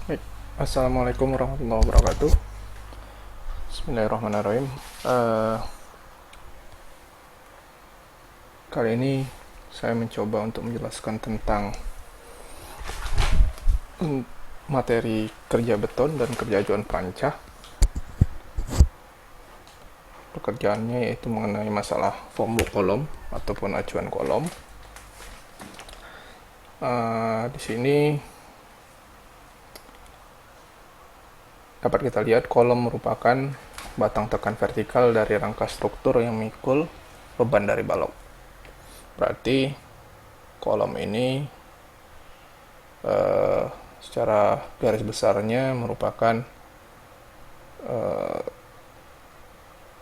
Baik. Assalamualaikum warahmatullahi wabarakatuh. Bismillahirrahmanirrahim. Eh, Kali ini saya mencoba untuk menjelaskan tentang materi kerja beton dan kerja ajuan perancah. Pekerjaannya yaitu mengenai masalah formu kolom ataupun acuan kolom. Di sini dapat kita lihat kolom merupakan batang tekan vertikal dari rangka struktur yang memikul beban dari balok. Berarti kolom ini secara garis besarnya merupakan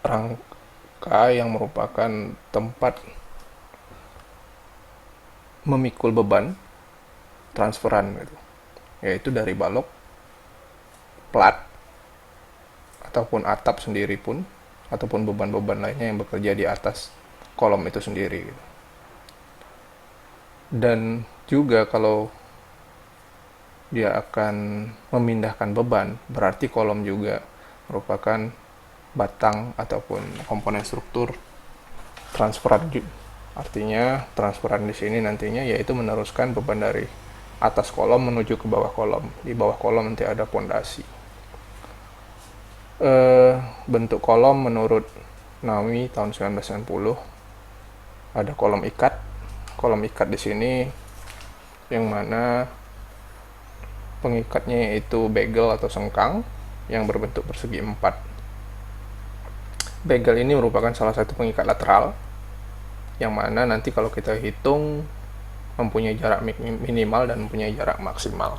rangka yang merupakan tempat memikul beban transferan gitu, yaitu dari balok, plat, ataupun atap sendiri pun, ataupun beban-beban lainnya yang bekerja di atas kolom itu sendiri gitu. Dan juga kalau dia akan memindahkan beban, berarti kolom juga merupakan batang ataupun komponen struktur transferan. Artinya transferan di sini nantinya yaitu meneruskan beban dari atas kolom menuju ke bawah kolom. Di bawah kolom nanti ada pondasi. Bentuk kolom menurut Nawawi tahun 1990 ada kolom ikat. Kolom ikat di sini yang mana pengikatnya yaitu bagel atau sengkang yang berbentuk persegi 4. Bagel ini merupakan salah satu pengikat lateral yang mana nanti kalau kita hitung mempunyai jarak minimal dan mempunyai jarak maksimal.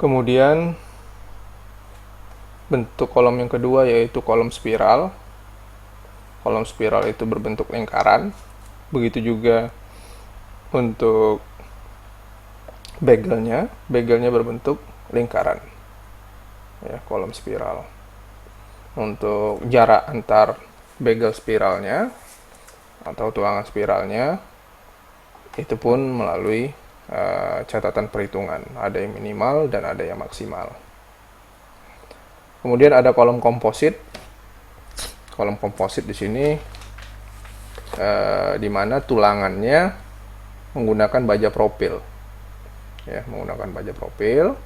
Kemudian bentuk kolom yang kedua yaitu kolom spiral. Kolom spiral itu berbentuk lingkaran. Begitu juga untuk begelnya berbentuk lingkaran. Ya, kolom spiral. Untuk jarak antar bagel spiralnya atau tuangan spiralnya itu pun melalui catatan perhitungan, ada yang minimal dan ada yang maksimal. Kemudian ada kolom komposit. Kolom komposit di sini di mana tulangannya menggunakan baja profil, ya, menggunakan baja profil,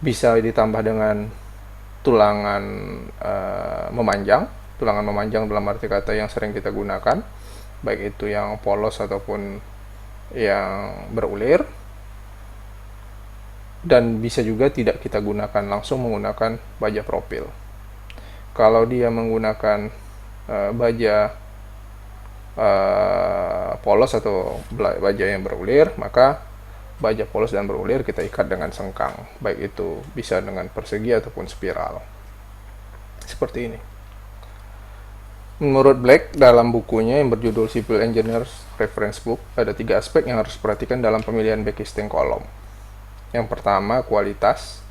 bisa ditambah dengan tulangan memanjang. Tulangan memanjang dalam arti kata yang sering kita gunakan, baik itu yang polos ataupun yang berulir, dan bisa juga tidak kita gunakan, langsung menggunakan baja profil. Kalau dia menggunakan baja polos atau baja yang berulir, maka baja polos dan berulir kita ikat dengan sengkang, baik itu bisa dengan persegi ataupun spiral. Seperti ini. Menurut Black dalam bukunya yang berjudul Civil Engineers Reference Book, ada 3 aspek yang harus diperhatikan dalam pemilihan backcasting kolom. Yang pertama, kualitas.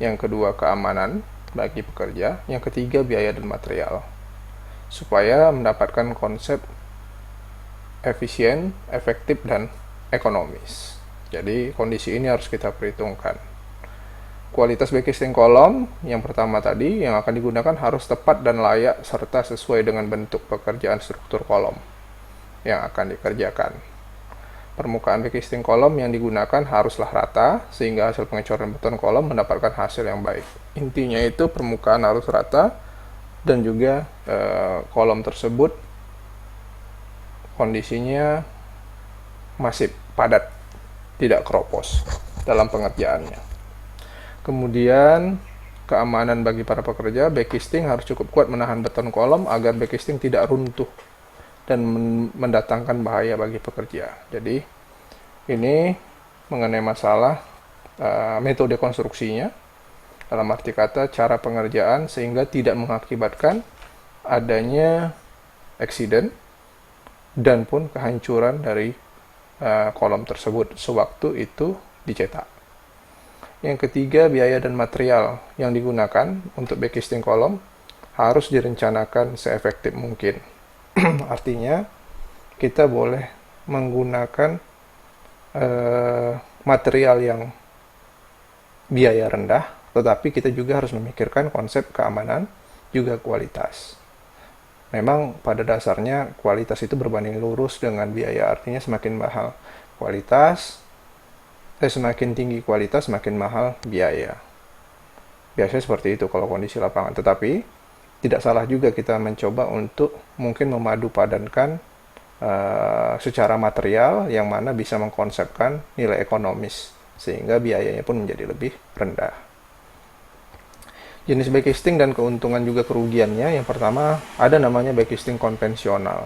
Yang kedua, keamanan bagi pekerja. Yang ketiga, biaya dan material. Supaya mendapatkan konsep efisien, efektif, dan ekonomis. Jadi, kondisi ini harus kita perhitungkan. Kualitas backcasting kolom yang pertama tadi yang akan digunakan harus tepat dan layak serta sesuai dengan bentuk pekerjaan struktur kolom yang akan dikerjakan. Permukaan backcasting kolom yang digunakan haruslah rata sehingga hasil pengecoran beton kolom mendapatkan hasil yang baik. Intinya itu permukaan harus rata dan juga kolom tersebut kondisinya masih padat, tidak keropos dalam pengerjaannya. Kemudian keamanan bagi para pekerja, backcasting harus cukup kuat menahan beton kolom agar backcasting tidak runtuh dan mendatangkan bahaya bagi pekerja. Jadi ini mengenai masalah metode konstruksinya, dalam arti kata cara pengerjaan sehingga tidak mengakibatkan adanya accident dan pun kehancuran dari kolom tersebut sewaktu itu dicetak. Yang ketiga, biaya dan material yang digunakan untuk backcasting kolom harus direncanakan seefektif mungkin. Artinya, kita boleh menggunakan material yang biaya rendah, tetapi kita juga harus memikirkan konsep keamanan juga kualitas. Memang pada dasarnya kualitas itu berbanding lurus dengan biaya, artinya semakin mahal kualitas, semakin tinggi kualitas, semakin mahal biaya. Biasanya seperti itu kalau kondisi lapangan. Tetapi tidak salah juga kita mencoba untuk mungkin memadu padankan secara material yang mana bisa mengkonsepkan nilai ekonomis sehingga biayanya pun menjadi lebih rendah. Jenis backcasting dan keuntungan juga kerugiannya. Yang pertama, ada namanya backcasting konvensional.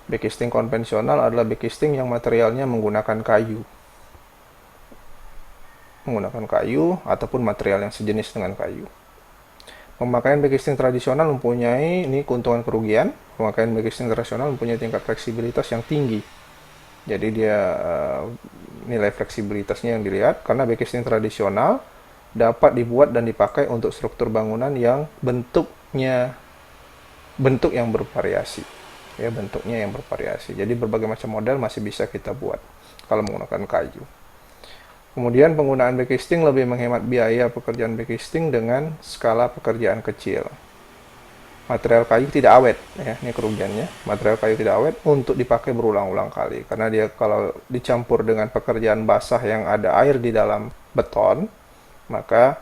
Backcasting konvensional adalah backcasting yang materialnya menggunakan kayu. Menggunakan kayu ataupun material yang sejenis dengan kayu. Pemakaian backcasting tradisional mempunyai ini keuntungan kerugian. Pemakaian backcasting tradisional mempunyai tingkat fleksibilitas yang tinggi. Jadi dia nilai fleksibilitasnya yang dilihat karena backcasting tradisional dapat dibuat dan dipakai untuk struktur bangunan yang bentuk yang bervariasi. Ya, bentuknya yang bervariasi. Jadi berbagai macam model masih bisa kita buat kalau menggunakan kayu. Kemudian penggunaan backcasting lebih menghemat biaya pekerjaan backcasting dengan skala pekerjaan kecil. Material kayu tidak awet, ya, ini kerugiannya. Material kayu tidak awet untuk dipakai berulang-ulang kali karena dia kalau dicampur dengan pekerjaan basah yang ada air di dalam beton, maka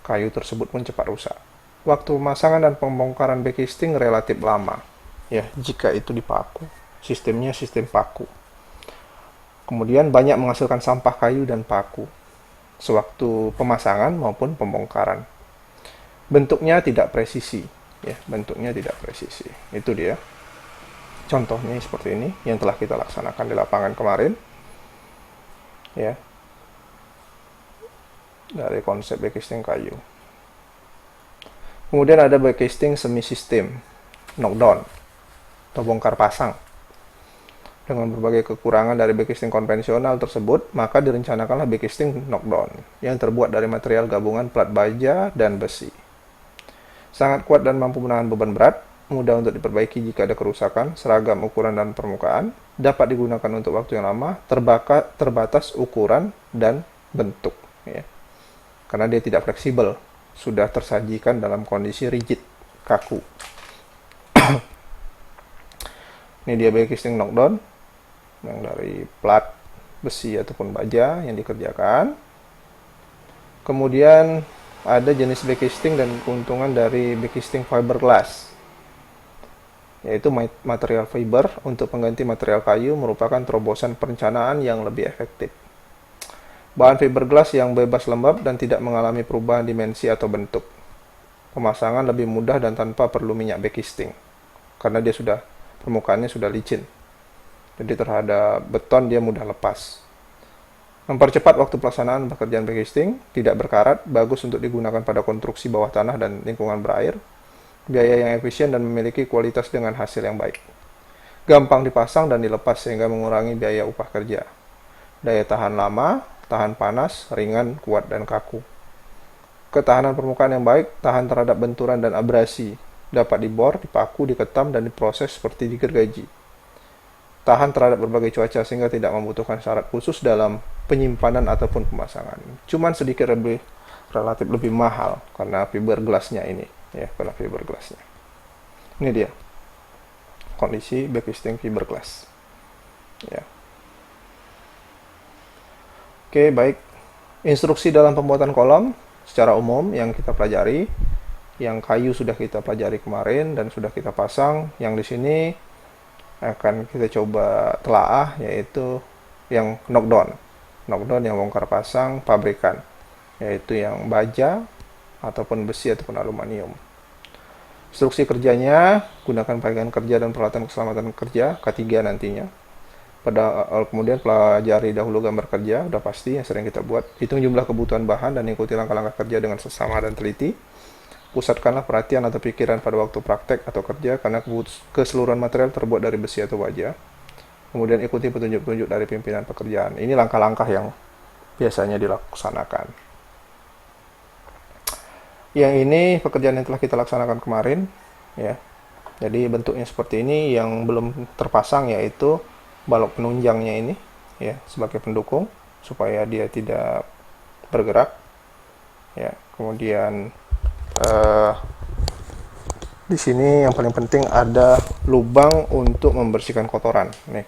kayu tersebut pun cepat rusak. Waktu pemasangan dan pembongkaran backcasting relatif lama, ya, jika itu dipaku. Sistemnya sistem paku. Kemudian banyak menghasilkan sampah kayu dan paku sewaktu pemasangan maupun pembongkaran. Bentuknya tidak presisi, ya, bentuknya tidak presisi. Itu dia. Contohnya seperti ini yang telah kita laksanakan di lapangan kemarin. Ya. Dari konsep backcasting kayu. Kemudian ada backcasting semi sistem, knockdown atau bongkar pasang. Dengan berbagai kekurangan dari backcasting konvensional tersebut, maka direncanakanlah backcasting knockdown yang terbuat dari material gabungan plat baja dan besi. Sangat kuat dan mampu menahan beban berat, mudah untuk diperbaiki jika ada kerusakan, seragam ukuran dan permukaan, dapat digunakan untuk waktu yang lama, terbatas ukuran dan bentuk. Ya. Karena dia tidak fleksibel, sudah tersajikan dalam kondisi rigid, kaku. Ini dia backcasting knockdown yang dari plat besi ataupun baja yang dikerjakan. Kemudian ada jenis backcasting dan keuntungan dari backcasting fiberglass, yaitu material fiber untuk pengganti material kayu merupakan terobosan perencanaan yang lebih efektif. Bahan fiberglass yang bebas lembab dan tidak mengalami perubahan dimensi atau bentuk. Pemasangan lebih mudah dan tanpa perlu minyak backcasting, karena dia permukaannya sudah licin. Jadi terhadap beton dia mudah lepas. Mempercepat waktu pelaksanaan pekerjaan backcasting, tidak berkarat, bagus untuk digunakan pada konstruksi bawah tanah dan lingkungan berair. Biaya yang efisien dan memiliki kualitas dengan hasil yang baik. Gampang dipasang dan dilepas sehingga mengurangi biaya upah kerja. Daya tahan lama, tahan panas, ringan, kuat, dan kaku. Ketahanan permukaan yang baik, tahan terhadap benturan dan abrasi. Dapat dibor, dipaku, diketam, dan diproses seperti digergaji. Tahan terhadap berbagai cuaca sehingga tidak membutuhkan syarat khusus dalam penyimpanan ataupun pemasangan. Cuman sedikit relatif lebih mahal karena fiberglassnya ini. Ya, karena fiberglassnya. Ini dia. Kondisi backcasting fiberglass. Ya. Oke, baik. Instruksi dalam pembuatan kolom secara umum yang kita pelajari, yang kayu sudah kita pelajari kemarin dan sudah kita pasang. Yang di sini akan kita coba telaah, yaitu yang knockdown. Knockdown yang bongkar pasang pabrikan, yaitu yang baja ataupun besi ataupun aluminium. Instruksi kerjanya, gunakan pakaian kerja dan peralatan keselamatan kerja, K3 nantinya. Kemudian pelajari dahulu gambar kerja, udah pasti yang sering kita buat. Hitung jumlah kebutuhan bahan dan ikuti langkah-langkah kerja dengan seksama dan teliti. Pusatkanlah perhatian atau pikiran pada waktu praktek atau kerja karena keseluruhan material terbuat dari besi atau baja. Kemudian ikuti petunjuk-petunjuk dari pimpinan pekerjaan. Ini langkah-langkah yang biasanya dilaksanakan. Yang ini pekerjaan yang telah kita laksanakan kemarin, ya. Jadi bentuknya seperti ini. Yang belum terpasang yaitu balok penunjangnya ini, ya, sebagai pendukung. supaya dia tidak bergerak, ya. Kemudian di sini yang paling penting ada lubang untuk membersihkan kotoran nih.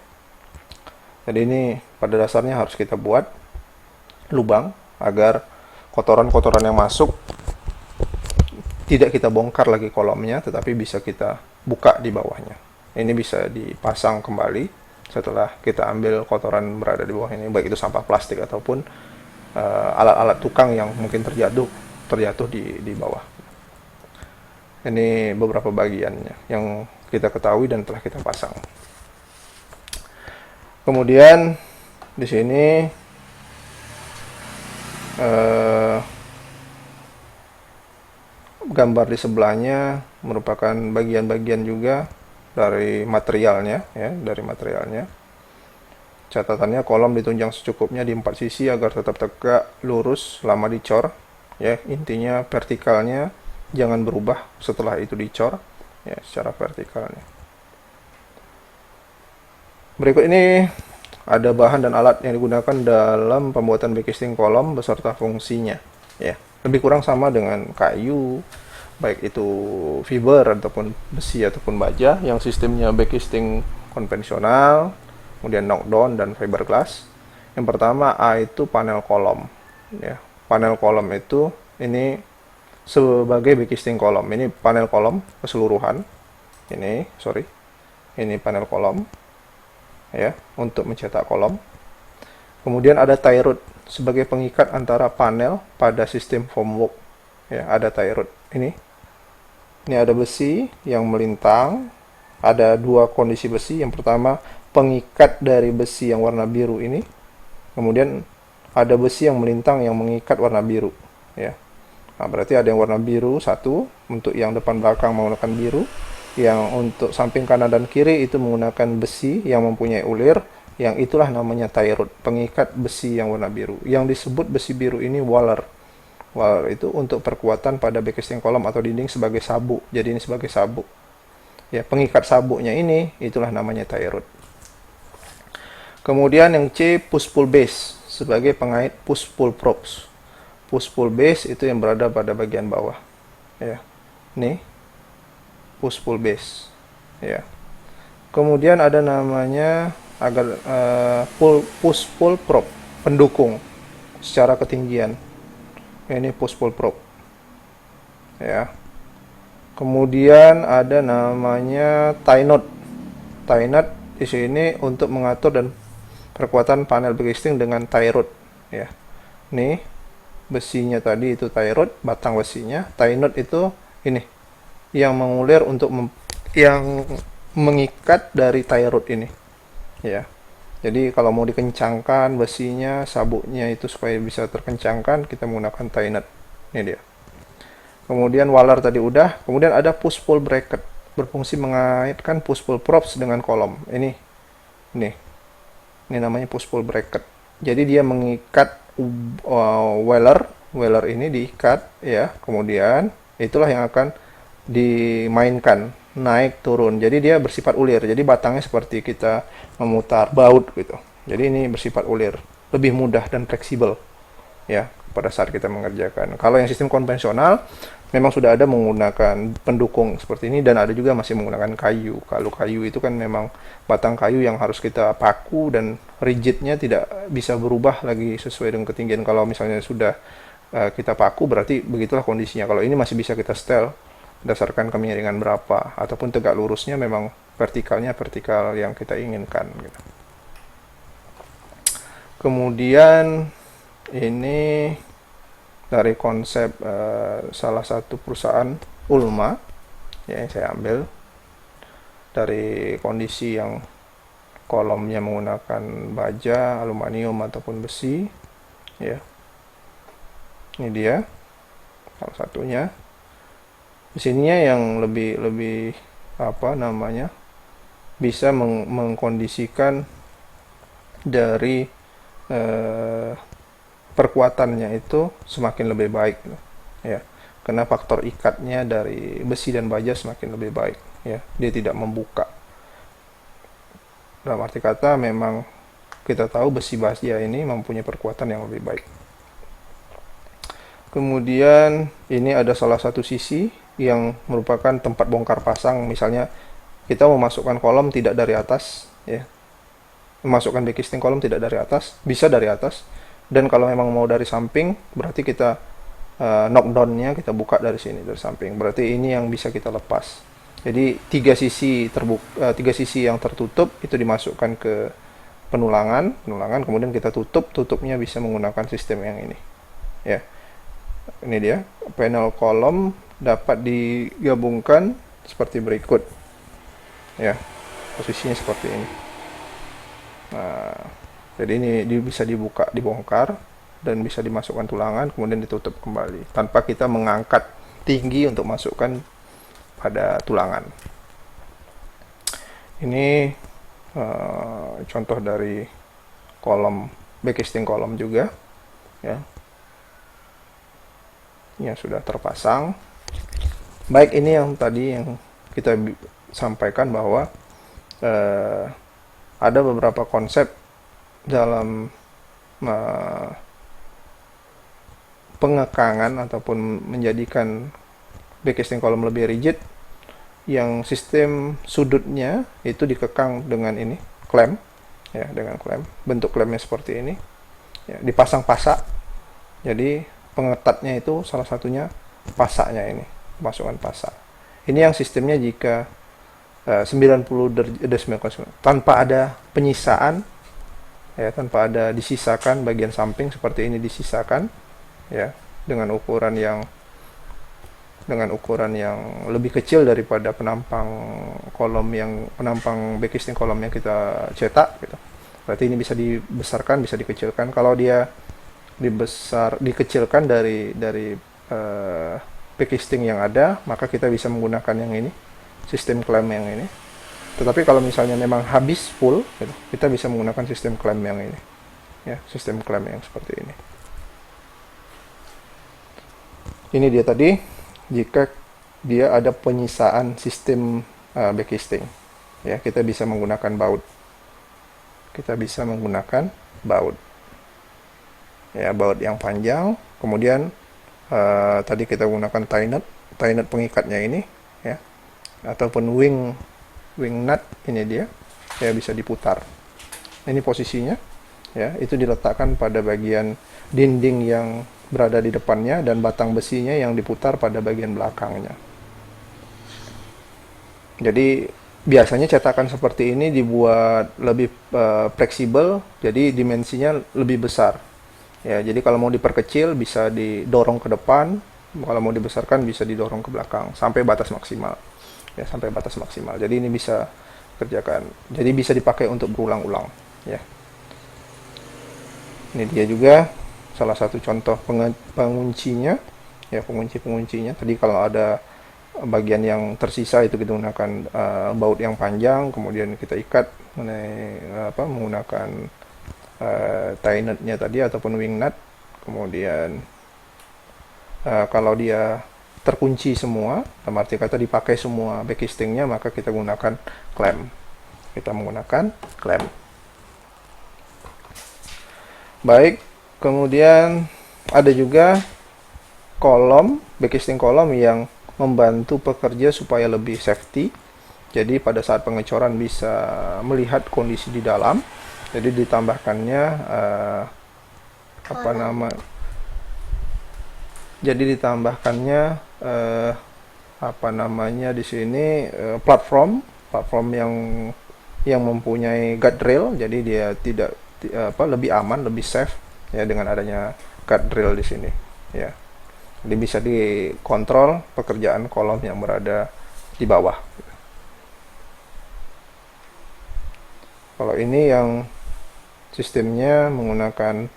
Jadi ini pada dasarnya harus kita buat lubang agar kotoran-kotoran yang masuk tidak kita bongkar lagi kolomnya, tetapi bisa kita buka di bawahnya. Ini bisa dipasang kembali setelah kita ambil kotoran berada di bawah ini, baik itu sampah plastik ataupun alat-alat tukang yang mungkin terjatuh di bawah. Ini beberapa bagiannya yang kita ketahui dan telah kita pasang. Kemudian di sini gambar di sebelahnya merupakan bagian-bagian juga dari materialnya, ya, dari materialnya. Catatannya kolom ditunjang secukupnya di 4 sisi agar tetap tegak lurus selama dicor, ya. Intinya vertikalnya jangan berubah setelah itu dicor, ya, secara vertikalnya. Berikut ini ada bahan dan alat yang digunakan dalam pembuatan backcasting kolom beserta fungsinya, ya. Lebih kurang sama dengan kayu, baik itu fiber ataupun besi ataupun baja yang sistemnya backcasting konvensional, kemudian knockdown dan fiberglass. Yang pertama A itu panel kolom, ya. Panel kolom itu ini sebagai backcasting kolom. Ini panel kolom keseluruhan. Ini panel kolom, ya, untuk mencetak kolom. Kemudian ada tie rod sebagai pengikat antara panel pada sistem formwork, ya. Ada tie rod ini ada besi yang melintang. Ada dua kondisi besi. Yang pertama, pengikat dari besi yang warna biru ini. Kemudian ada besi yang melintang yang mengikat warna biru, ya. Nah, berarti ada yang warna biru satu, untuk yang depan belakang menggunakan biru, yang untuk samping kanan dan kiri itu menggunakan besi yang mempunyai ulir, yang itulah namanya tie rod, pengikat besi yang warna biru. Yang disebut besi biru ini waller. Waller itu untuk perkuatan pada backcasting kolom atau dinding sebagai sabuk. Jadi ini sebagai sabuk. Ya, pengikat sabuknya ini itulah namanya tie rod. Kemudian yang C, push pull base sebagai pengait push pull props. Push pull base itu yang berada pada bagian bawah, ya. Nih push pull base, ya. Kemudian ada namanya push pull prop, pendukung secara ketinggian. Ini push pull prop, ya. Kemudian ada namanya tie knot. Tie knot di sini untuk mengatur dan perkuatan panel backcasting dengan tie rod, ya. Nih besinya tadi itu tie rod, batang besinya. Tie knot itu ini yang mengulir untuk yang mengikat dari tie rod ini, ya. Jadi kalau mau dikencangkan besinya, sabuknya itu supaya bisa terkencangkan, kita menggunakan tie knot. Ini dia. Kemudian waller tadi udah. Kemudian ada push pull bracket, berfungsi mengaitkan push pull props dengan kolom. Ini namanya push pull bracket. Jadi dia mengikat weller ini diikat, ya. Kemudian itulah yang akan dimainkan naik turun. Jadi dia bersifat ulir. Jadi batangnya seperti kita memutar baut gitu. Jadi ini bersifat ulir, lebih mudah dan fleksibel, ya, pada saat kita mengerjakan. Kalau yang sistem konvensional memang sudah ada menggunakan pendukung seperti ini, dan ada juga masih menggunakan kayu. Kalau kayu itu kan memang batang kayu yang harus kita paku dan rigidnya tidak bisa berubah lagi sesuai dengan ketinggian. Kalau misalnya sudah kita paku, berarti begitulah kondisinya. Kalau ini masih bisa kita setel berdasarkan kemiringan berapa, ataupun tegak lurusnya memang vertikalnya vertikal yang kita inginkan, gitu. Kemudian ini dari konsep salah satu perusahaan Ulma, ya, yang saya ambil dari kondisi yang kolomnya menggunakan baja, aluminium ataupun besi, ya. Ini dia salah satunya. Di sininya yang lebih apa namanya, bisa mengkondisikan dari perkuatannya itu semakin lebih baik, ya, karena faktor ikatnya dari besi dan baja semakin lebih baik, ya. Dia tidak membuka, dalam arti kata memang kita tahu besi baja ini mempunyai perkuatan yang lebih baik. Kemudian ini ada salah satu sisi yang merupakan tempat bongkar pasang. Misalnya kita memasukkan kolom tidak dari atas, ya, memasukkan backcasting kolom tidak dari atas, bisa dari atas. Dan kalau memang mau dari samping, berarti kita knockdown-nya kita buka dari sini, dari samping. Berarti ini yang bisa kita lepas. Jadi tiga sisi yang tertutup itu dimasukkan ke penulangan, kemudian kita tutupnya bisa menggunakan sistem yang ini. Ya. Ini dia, panel kolom dapat digabungkan seperti berikut. Ya, posisinya seperti ini. Nah, jadi ini bisa dibongkar dan bisa dimasukkan tulangan, kemudian ditutup kembali tanpa kita mengangkat tinggi untuk masukkan pada tulangan. Ini contoh dari kolom backcasting kolom juga, ya, yang sudah terpasang. Baik, ini yang tadi yang kita sampaikan bahwa ada beberapa konsep dalam pengekangan ataupun menjadikan backcasting kolom lebih rigid, yang sistem sudutnya itu dikekang dengan ini klem, ya, dengan klem. Bentuk klemnya seperti ini, ya, dipasang pasak. Jadi pengetatnya itu salah satunya pasaknya ini, masukkan pasak. Ini yang sistemnya jika 90 derajat tanpa ada penyisaan, ya, tanpa ada disisakan bagian samping seperti ini disisakan, ya, dengan ukuran yang lebih kecil daripada penampang backcasting kolom yang kita cetak, gitu. Berarti ini bisa dibesarkan, bisa dikecilkan. Kalau dia dikecilkan dari backcasting yang ada, maka kita bisa menggunakan yang ini, sistem klem yang ini. Tetapi kalau misalnya memang habis full, gitu, kita bisa menggunakan sistem klem yang ini, ya, sistem klem yang seperti ini. Ini dia tadi, jika dia ada penyisaan sistem backcasting, ya, kita bisa menggunakan baut. Ya, baut yang panjang. Kemudian tadi kita gunakan tie nut pengikatnya ini, ya, ataupun wing nut, ini dia, ya, bisa diputar. Ini posisinya, ya, itu diletakkan pada bagian dinding yang berada di depannya dan batang besinya yang diputar pada bagian belakangnya. Jadi biasanya cetakan seperti ini dibuat lebih fleksibel, jadi dimensinya lebih besar. Ya, jadi kalau mau diperkecil bisa didorong ke depan, kalau mau dibesarkan bisa didorong ke belakang sampai batas maksimal. Ya, sampai batas maksimal. Jadi ini bisa kerjakan. Jadi bisa dipakai untuk berulang-ulang, ya. Ini dia juga salah satu contoh penguncinya, ya, penguncinya. Tadi kalau ada bagian yang tersisa itu kita gunakan baut yang panjang, kemudian kita ikat menggunakan tie nut-nya tadi ataupun wing nut. Kemudian kalau dia terkunci semua, arti kata dipakai semua backcastingnya, maka kita gunakan klem. Kita menggunakan klem. Baik, kemudian ada juga backcasting kolom yang membantu pekerja supaya lebih safety. Jadi pada saat pengecoran bisa melihat kondisi di dalam. Jadi ditambahkannya di sini platform yang mempunyai guardrail. Jadi dia tidak lebih aman, lebih safe, ya, dengan adanya guardrail di sini, ya. Jadi bisa dikontrol pekerjaan kolom yang berada di bawah. Kalau ini yang sistemnya menggunakan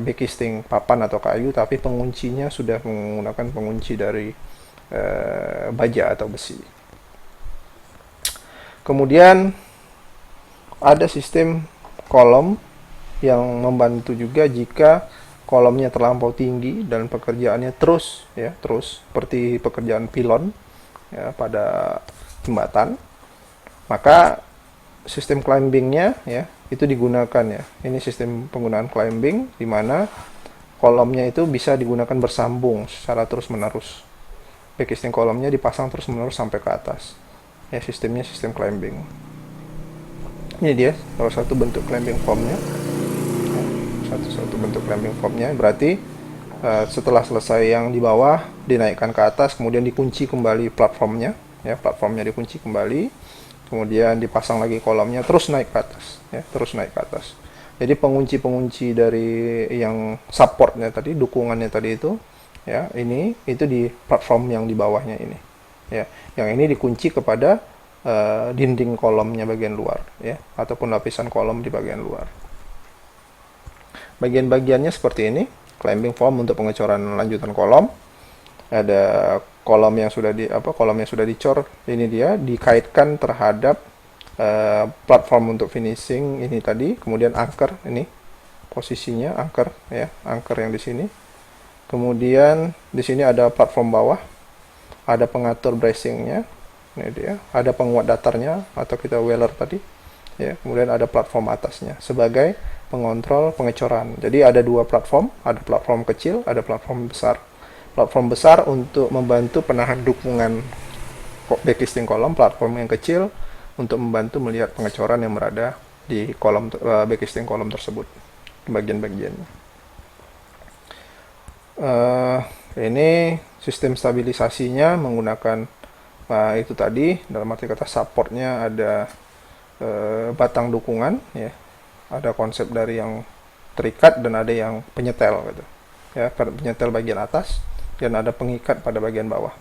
backcasting papan atau kayu, tapi penguncinya sudah menggunakan pengunci dari baja atau besi. Kemudian ada sistem kolom yang membantu juga jika kolomnya terlampau tinggi dan pekerjaannya terus seperti pekerjaan pilon, ya, pada jembatan, maka sistem climbingnya, ya, itu digunakan ya. Ini sistem penggunaan climbing di mana kolomnya itu bisa digunakan bersambung secara terus-menerus. Backcasting kolomnya dipasang terus-menerus sampai ke atas. Ya, sistemnya sistem climbing. Ini dia salah satu bentuk climbing formnya. Ya, satu bentuk climbing formnya. Berarti setelah selesai yang di bawah dinaikkan ke atas, kemudian dikunci kembali platformnya. Ya, platformnya dikunci kembali. Kemudian dipasang lagi kolomnya, terus naik ke atas, ya, terus naik ke atas. Jadi pengunci-pengunci dari yang supportnya tadi, dukungannya tadi itu, ya, ini itu di platform yang di bawahnya ini, ya. Yang ini dikunci kepada dinding kolomnya bagian luar, ya, ataupun lapisan kolom di bagian luar. Bagian-bagiannya seperti ini, climbing form untuk pengecoran lanjutan kolom. Ada kolom yang sudah dicor, ini dia dikaitkan terhadap platform untuk finishing ini tadi, kemudian anchor ini posisinya anchor ya, anchor yang di sini. Kemudian di sini ada platform bawah, ada pengatur bracingnya, ini dia, ada penguat datarnya atau kita weller tadi ya, kemudian ada platform atasnya sebagai pengontrol pengecoran. Jadi ada dua platform, ada platform kecil, ada platform besar. Platform besar untuk membantu penahan dukungan backcasting kolom, platform yang kecil untuk membantu melihat pengecoran yang berada di kolom backcasting kolom tersebut, bagian-bagiannya. Ini sistem stabilisasinya menggunakan itu tadi, dalam arti kata supportnya ada batang dukungan, ya, ada konsep dari yang terikat dan ada yang penyetel gitu, ya, penyetel bagian atas. Dan ada pengikat pada bagian bawah.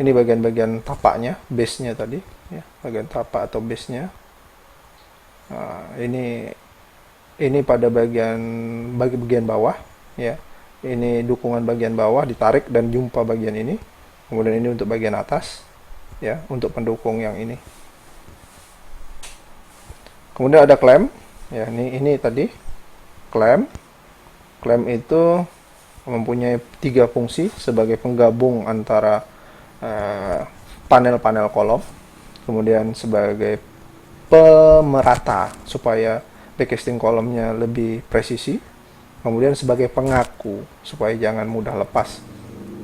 Ini bagian-bagian tapaknya, base-nya tadi, ya, bagian tapak atau base-nya. Ini pada bagian bawah, ya. Ini dukungan bagian bawah ditarik dan jumpa bagian ini. Kemudian ini untuk bagian atas, ya, untuk pendukung yang ini. Kemudian ada klem, ya. Ini tadi klem. Klem itu mempunyai 3 fungsi sebagai penggabung antara panel-panel kolom, kemudian sebagai pemerata supaya backcasting kolomnya lebih presisi, kemudian sebagai pengaku supaya jangan mudah lepas,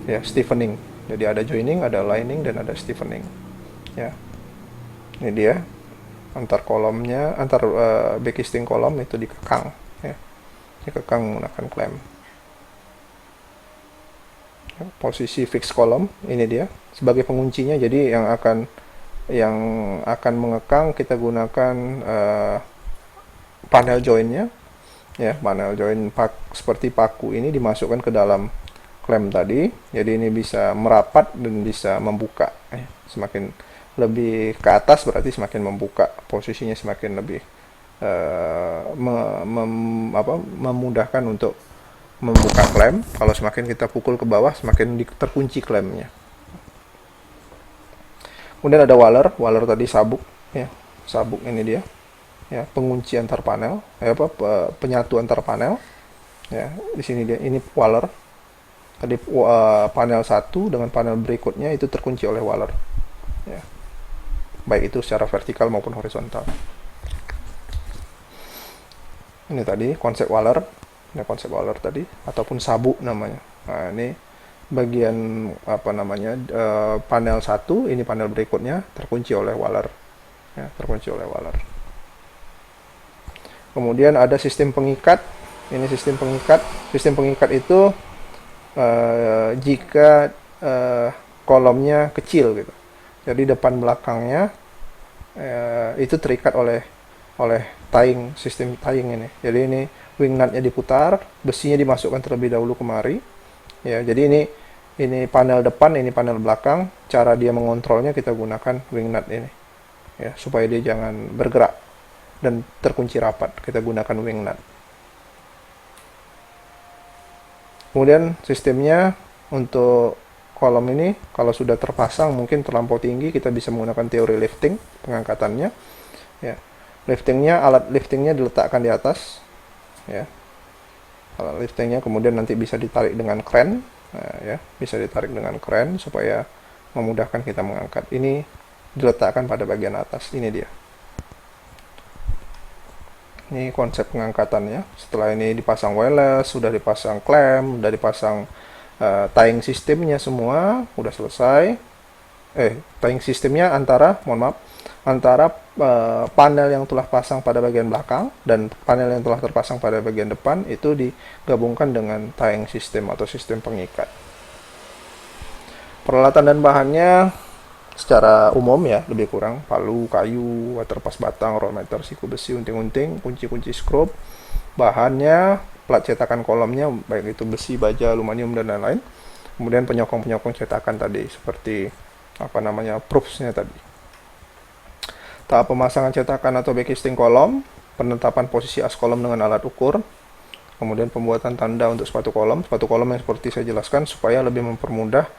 ya, stiffening. Jadi ada joining, ada aligning, dan ada stiffening, ya. Ini dia antar kolomnya, antar backcasting kolom itu dikekang, ya, dikekang menggunakan klem. Posisi fix kolom ini dia sebagai penguncinya. Jadi yang akan mengekang kita gunakan panel joinnya, ya, panel join seperti paku ini dimasukkan ke dalam klem tadi. Jadi ini bisa merapat dan bisa membuka, ya. Semakin lebih ke atas berarti semakin membuka, posisinya semakin lebih memudahkan untuk membuka klem. Kalau semakin kita pukul ke bawah, semakin terkunci klemnya. Kemudian ada waler tadi sabuk, ya, sabuk ini dia, ya, pengunci antar panel, penyatu antar panel, ya. Di sini dia, ini waler. Tadi panel satu dengan panel berikutnya itu terkunci oleh waler, ya, baik itu secara vertikal maupun horizontal. Ini tadi konsep waler. Ini konsep waler tadi, ataupun sabuk namanya. Nah, ini bagian panel satu, ini panel berikutnya terkunci oleh waler, ya, terkunci oleh waler. Kemudian ada sistem pengikat. Ini sistem pengikat. Sistem pengikat itu jika kolomnya kecil gitu, jadi depan belakangnya itu terikat oleh tying, sistem tying ini. Jadi ini wing nutnya diputar, besinya dimasukkan terlebih dahulu kemari, ya. Jadi ini panel depan, ini panel belakang. Cara dia mengontrolnya kita gunakan wing nut ini, ya, supaya dia jangan bergerak dan terkunci rapat. Kita gunakan wing nut. Kemudian sistemnya untuk kolom ini kalau sudah terpasang mungkin terlampau tinggi, kita bisa menggunakan teori lifting, pengangkatannya, ya. Alat liftingnya diletakkan di atas, ya, alat liftingnya, kemudian nanti bisa ditarik dengan kren, ya, bisa ditarik dengan kren supaya memudahkan kita mengangkat. Ini diletakkan pada bagian atas, ini dia. Ini konsep pengangkatannya. Setelah ini dipasang wireless, sudah dipasang clamp, sudah dipasang tying sistemnya semua, udah selesai. Tying sistemnya antara panel yang telah pasang pada bagian belakang dan panel yang telah terpasang pada bagian depan itu digabungkan dengan tying system atau sistem pengikat. Peralatan dan bahannya secara umum ya, lebih kurang palu, kayu, waterpass batang, rollmeter, siku besi, unting-unting, kunci-kunci skrup. Bahannya plat cetakan kolomnya, baik itu besi, baja, aluminium dan lain-lain. Kemudian penyokong-penyokong cetakan tadi, seperti proofs-nya tadi. Tahap pemasangan cetakan atau backcasting kolom, penetapan posisi as kolom dengan alat ukur, kemudian pembuatan tanda untuk sepatu kolom yang seperti saya jelaskan supaya lebih mempermudah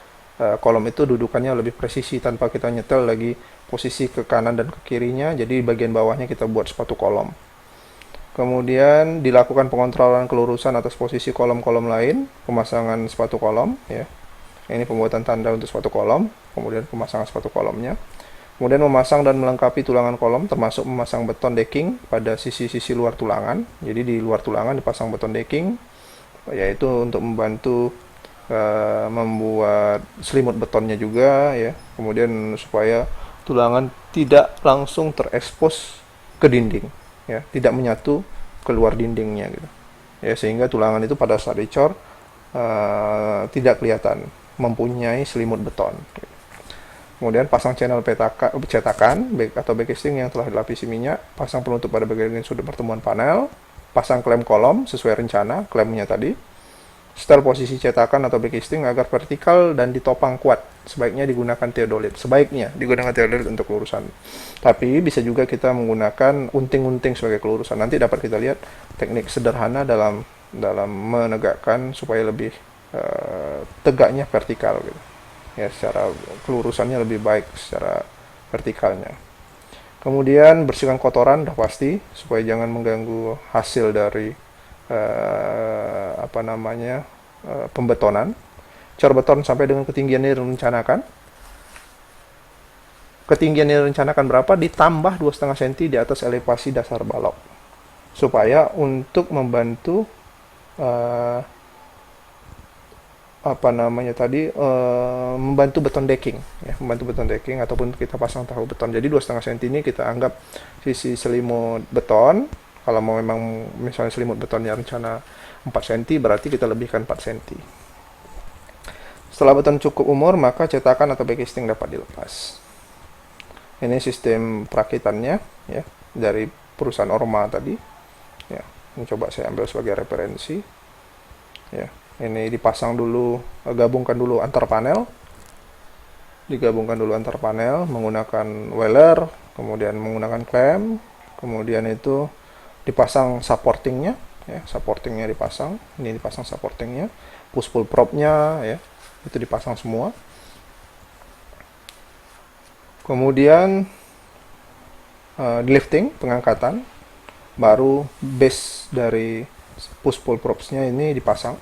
kolom itu dudukannya lebih presisi tanpa kita nyetel lagi posisi ke kanan dan ke kirinya, jadi bagian bawahnya kita buat sepatu kolom. Kemudian dilakukan pengontrolan kelurusan atas posisi kolom-kolom lain, pemasangan sepatu kolom ya. Ini pembuatan tanda untuk sepatu kolom, kemudian pemasangan sepatu kolomnya. Kemudian memasang dan melengkapi tulangan kolom termasuk memasang beton decking pada sisi-sisi luar tulangan. Jadi di luar tulangan dipasang beton decking, yaitu untuk membantu membuat selimut betonnya juga ya. Kemudian supaya tulangan tidak langsung terekspos ke dinding ya, tidak menyatu keluar dindingnya gitu. Ya, sehingga tulangan itu pada saat dicor tidak kelihatan mempunyai selimut beton. Kemudian pasang channel cetakan atau backcasting yang telah dilapisi minyak, pasang penutup pada bagian sudut pertemuan panel, pasang klem kolom sesuai rencana klemnya tadi. Setel posisi cetakan atau backcasting agar vertikal dan ditopang kuat. Sebaiknya digunakan theodolit. Untuk kelurusan. Tapi bisa juga kita menggunakan unting-unting sebagai kelurusan. Nanti dapat kita lihat teknik sederhana dalam menegakkan supaya lebih tegaknya vertikal gitu. Ya, secara kelurusannya lebih baik secara vertikalnya. Kemudian bersihkan kotoran udah pasti supaya jangan mengganggu hasil dari pembetonan. Cor beton sampai dengan ketinggian yang direncanakan. Ketinggian yang direncanakan berapa? Ditambah 2,5 cm di atas elevasi dasar balok. Supaya untuk membantu membantu beton decking ya, ataupun kita pasang tahu beton. Jadi 2,5 cm ini kita anggap sisi selimut beton. Kalau mau memang misalnya selimut betonnya rencana 4 cm, berarti kita lebihkan 4 cm. Setelah beton cukup umur, maka cetakan atau backcasting dapat dilepas. Ini sistem perakitannya ya, dari perusahaan Orma tadi. Ya, ini coba saya ambil sebagai referensi. Ya, ini dipasang dulu, digabungkan dulu antar panel menggunakan weller, kemudian menggunakan clamp, kemudian itu dipasang supportingnya ya, dipasang. Ini dipasang supportingnya, push pull propnya ya, itu dipasang semua. Kemudian lifting, pengangkatan, baru base dari push pull propsnya ini dipasang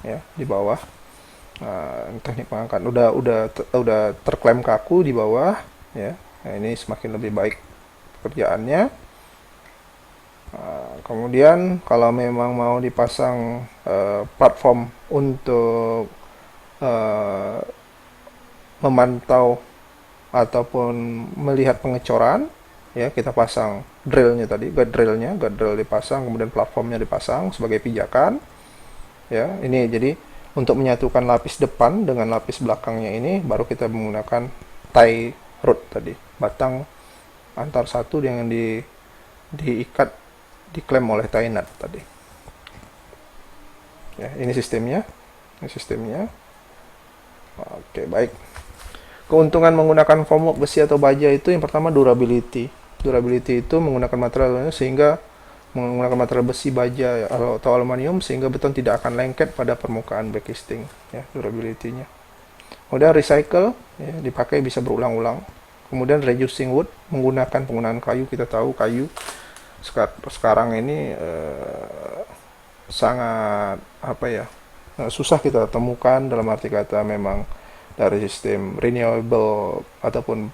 ya di bawah. Teknik pengangkatan udah terklem kaku di bawah ya. Nah, ini semakin lebih baik pekerjaannya. Kemudian kalau memang mau dipasang platform untuk memantau ataupun melihat pengecoran ya, kita pasang drillnya tadi, guard drill dipasang, kemudian platformnya dipasang sebagai pijakan ya. Ini jadi untuk menyatukan lapis depan dengan lapis belakangnya ini baru kita menggunakan tie rod tadi, batang antar satu yang diikat, diklem oleh tie nut tadi. Ya, ini sistemnya. Oke, baik. Keuntungan menggunakan formwork besi atau baja itu yang pertama durability. Durability itu menggunakan materialnya sehingga menggunakan material besi, baja atau aluminium sehingga beton tidak akan lengket pada permukaan backcasting ya, durability-nya. Kemudian recycle ya, dipakai bisa berulang-ulang. Kemudian reducing wood, penggunaan kayu. Kita tahu kayu sekarang ini sangat susah kita temukan, dalam arti kata memang dari sistem renewable ataupun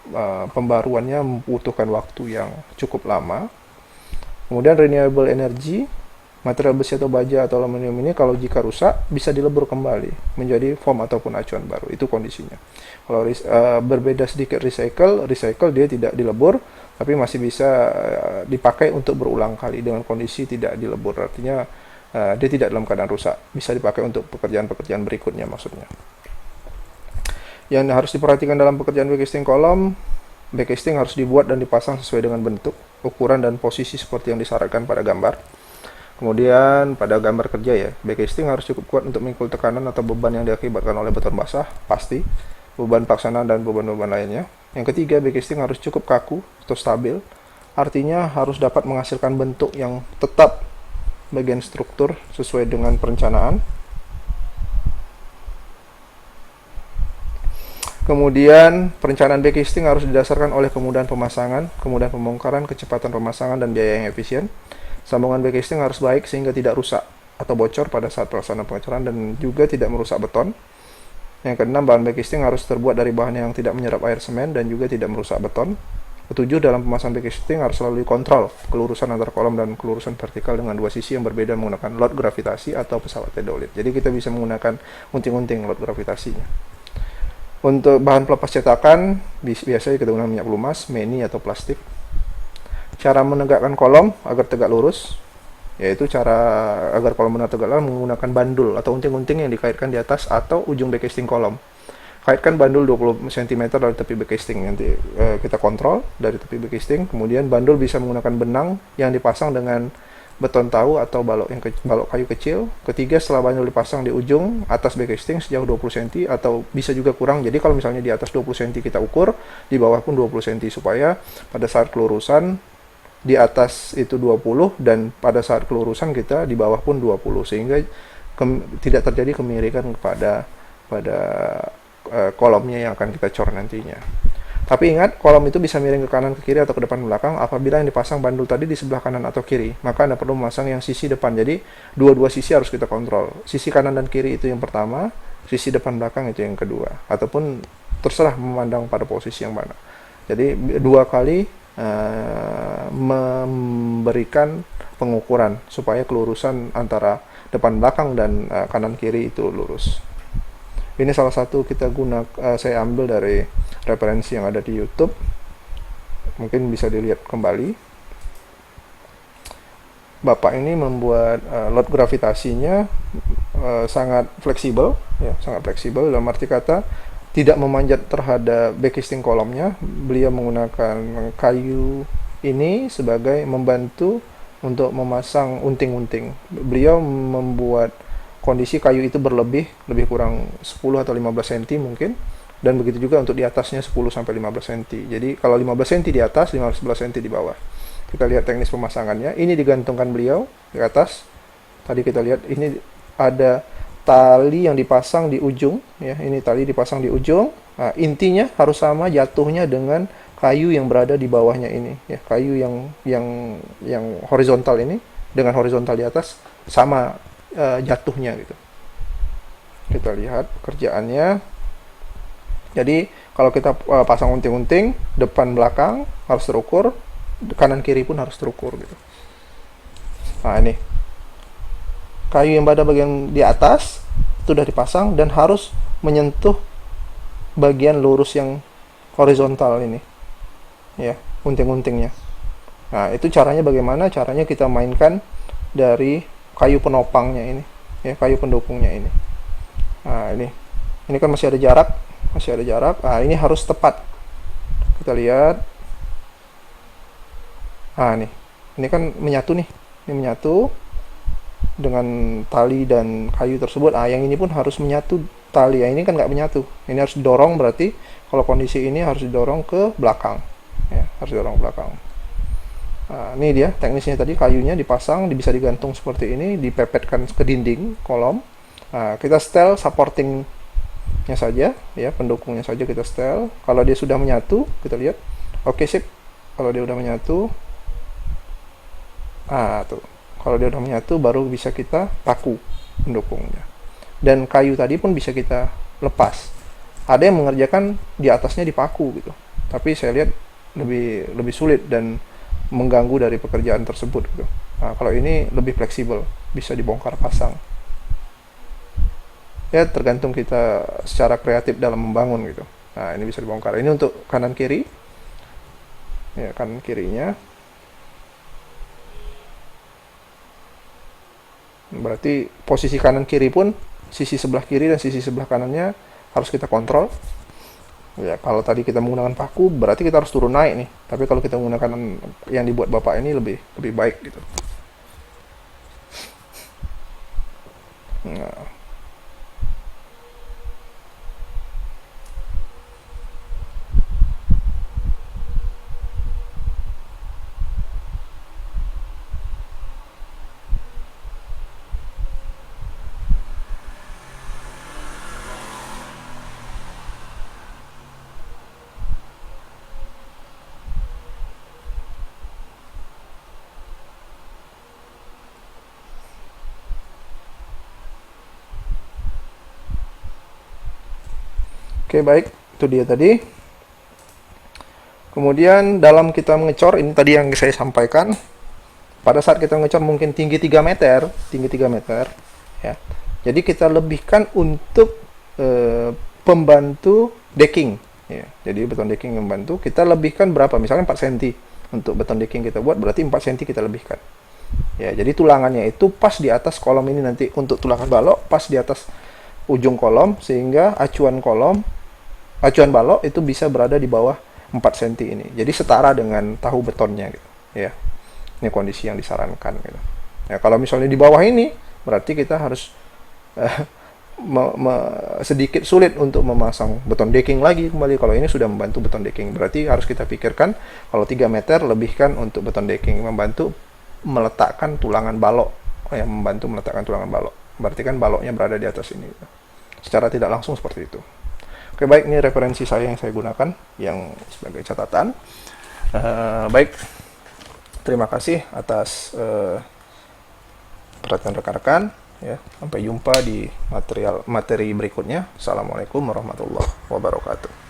pembaruannya membutuhkan waktu yang cukup lama. Kemudian renewable energy, material besi atau baja atau aluminium ini kalau jika rusak bisa dilebur kembali menjadi foam ataupun acuan baru. Itu kondisinya. Kalau berbeda sedikit recycle dia tidak dilebur tapi masih bisa dipakai untuk berulang kali dengan kondisi tidak dilebur. Artinya dia tidak dalam keadaan rusak, bisa dipakai untuk pekerjaan-pekerjaan berikutnya maksudnya. Yang harus diperhatikan dalam pekerjaan backcasting kolom, backcasting harus dibuat dan dipasang sesuai dengan bentuk, ukuran, dan posisi seperti yang disyaratkan pada gambar. Kemudian pada gambar kerja ya, backcasting harus cukup kuat untuk memikul tekanan atau beban yang diakibatkan oleh beton basah, pasti, beban pelaksanaan dan beban-beban lainnya. Yang ketiga, backcasting harus cukup kaku atau stabil, artinya harus dapat menghasilkan bentuk yang tetap bagian struktur sesuai dengan perencanaan. Kemudian perencanaan backcasting harus didasarkan oleh kemudahan pemasangan, kemudahan pembongkaran, kecepatan pemasangan, dan biaya yang efisien. Sambungan backcasting harus baik sehingga tidak rusak atau bocor pada saat pelaksanaan pengecoran dan juga tidak merusak beton. Yang keenam, bahan backcasting harus terbuat dari bahan yang tidak menyerap air semen dan juga tidak merusak beton. Ketujuh, dalam pemasangan backcasting harus selalu dikontrol kelurusan antara kolom dan kelurusan vertikal dengan dua sisi yang berbeda menggunakan load gravitasi atau pesawat teodolit. Jadi kita bisa menggunakan unting-unting load gravitasinya. Untuk bahan pelepas cetakan, biasanya kita gunakan minyak pelumas, meni atau plastik. Cara menegakkan kolom agar tegak lurus, yaitu cara agar kolom benar tegak lurus menggunakan bandul atau unting-unting yang dikaitkan di atas atau ujung backcasting kolom. Kaitkan bandul 20 cm dari tepi backcasting, nanti kita kontrol dari tepi backcasting. Kemudian bandul bisa menggunakan benang yang dipasang dengan beton tahu atau balok kayu kecil. Ketiga, setelah bandul dipasang di ujung atas backcasting sejauh 20 cm atau bisa juga kurang. Jadi kalau misalnya di atas 20 cm kita ukur, di bawah pun 20 cm supaya pada saat kelurusan di atas itu 20 dan pada saat kelurusan kita di bawah pun 20 sehingga tidak terjadi kemirikan pada kolomnya yang akan kita cor nantinya. Tapi ingat, kolom itu bisa miring ke kanan, ke kiri, atau ke depan belakang apabila yang dipasang bandul tadi di sebelah kanan atau kiri. Maka Anda perlu memasang yang sisi depan. Jadi, dua-dua sisi harus kita kontrol. Sisi kanan dan kiri itu yang pertama, sisi depan belakang itu yang kedua. Ataupun terserah memandang pada posisi yang mana. Jadi, dua kali memberikan pengukuran supaya kelurusan antara depan belakang dan kanan kiri itu lurus. Ini salah satu saya ambil dari referensi yang ada di YouTube. Mungkin bisa dilihat kembali. Bapak ini membuat load gravitasinya sangat fleksibel, ya, sangat fleksibel dalam arti kata tidak memanjat terhadap backcasting kolomnya. Beliau menggunakan kayu ini sebagai membantu untuk memasang unting-unting. Beliau membuat kondisi kayu itu lebih kurang 10 atau 15 cm mungkin, dan begitu juga untuk di atasnya 10 sampai 15 cm. Jadi kalau 15 cm di atas, 15 cm di bawah. Kita lihat teknis pemasangannya. Ini digantungkan beliau di atas. Tadi kita lihat ini ada tali yang dipasang di ujung, ya. Ini tali dipasang di ujung. Nah, intinya harus sama jatuhnya dengan kayu yang berada di bawahnya ini, ya. Kayu yang horizontal ini dengan horizontal di atas sama jatuhnya gitu. Kita lihat kerjaannya. Jadi kalau kita pasang unting-unting depan belakang harus terukur, kanan kiri pun harus terukur gitu. Nah, ini kayu yang pada bagian di atas itu sudah dipasang dan harus menyentuh bagian lurus yang horizontal ini, ya, unting-untingnya. Nah, itu caranya bagaimana? Caranya kita mainkan dari kayu penopangnya ini, ya, kayu pendukungnya ini. Nah, ini kan masih ada jarak. Nah, ini harus tepat. Kita lihat. Nah, ini kan menyatu nih. Ini menyatu dengan tali dan kayu tersebut. Ah, yang ini pun harus menyatu tali. Ya, ini kan nggak menyatu. Ini harus didorong, berarti kalau kondisi ini harus didorong ke belakang. Ya, harus didorong ke belakang. Nah, ini dia teknisnya tadi, kayunya dipasang, bisa digantung seperti ini, dipepetkan ke dinding kolom. Nah, kita setel supportingnya saja, ya, pendukungnya saja kita setel. Kalau dia sudah menyatu, kita lihat. Oke, sip. Kalau dia sudah menyatu, tuh. Kalau dia sudah menyatu, baru bisa kita paku pendukungnya. Dan kayu tadi pun bisa kita lepas. Ada yang mengerjakan di atasnya dipaku gitu. Tapi saya lihat lebih sulit dan mengganggu dari pekerjaan tersebut gitu. Nah, kalau ini lebih fleksibel, bisa dibongkar pasang. Ya tergantung kita secara kreatif dalam membangun gitu. Nah ini bisa dibongkar. Ini untuk kanan kiri. Ya kanan kirinya. Berarti posisi kanan kiri pun sisi sebelah kiri dan sisi sebelah kanannya harus kita kontrol. Ya kalau tadi kita menggunakan paku berarti kita harus turun naik nih. Tapi kalau kita menggunakan yang dibuat bapak ini lebih baik gitu. Nah. Oke baik, itu dia tadi. Kemudian dalam kita mengecor, ini tadi yang saya sampaikan, pada saat kita ngecor mungkin tinggi 3 meter, ya. Jadi kita lebihkan untuk pembantu decking, ya. Jadi beton decking yang membantu, kita lebihkan berapa? Misalnya 4 cm untuk beton decking kita buat, berarti 4 cm kita lebihkan. Ya, jadi tulangannya itu pas di atas kolom ini nanti untuk tulangan balok, pas di atas ujung kolom sehingga acuan balok itu bisa berada di bawah 4 cm ini. Jadi setara dengan tahu betonnya gitu, ya. Ini kondisi yang disarankan gitu. Ya, kalau misalnya di bawah ini berarti kita harus sedikit sulit untuk memasang beton decking lagi kembali. Kalau ini sudah membantu beton decking, berarti harus kita pikirkan kalau 3 meter lebihkan untuk beton decking, membantu meletakkan tulangan balok, ya, membantu meletakkan tulangan balok. Berarti kan baloknya berada di atas ini gitu. Secara tidak langsung seperti itu. Oke baik, ini referensi saya yang saya gunakan yang sebagai catatan. Baik, terima kasih atas perhatian rekan-rekan. Ya, sampai jumpa di materi berikutnya. Assalamualaikum warahmatullahi wabarakatuh.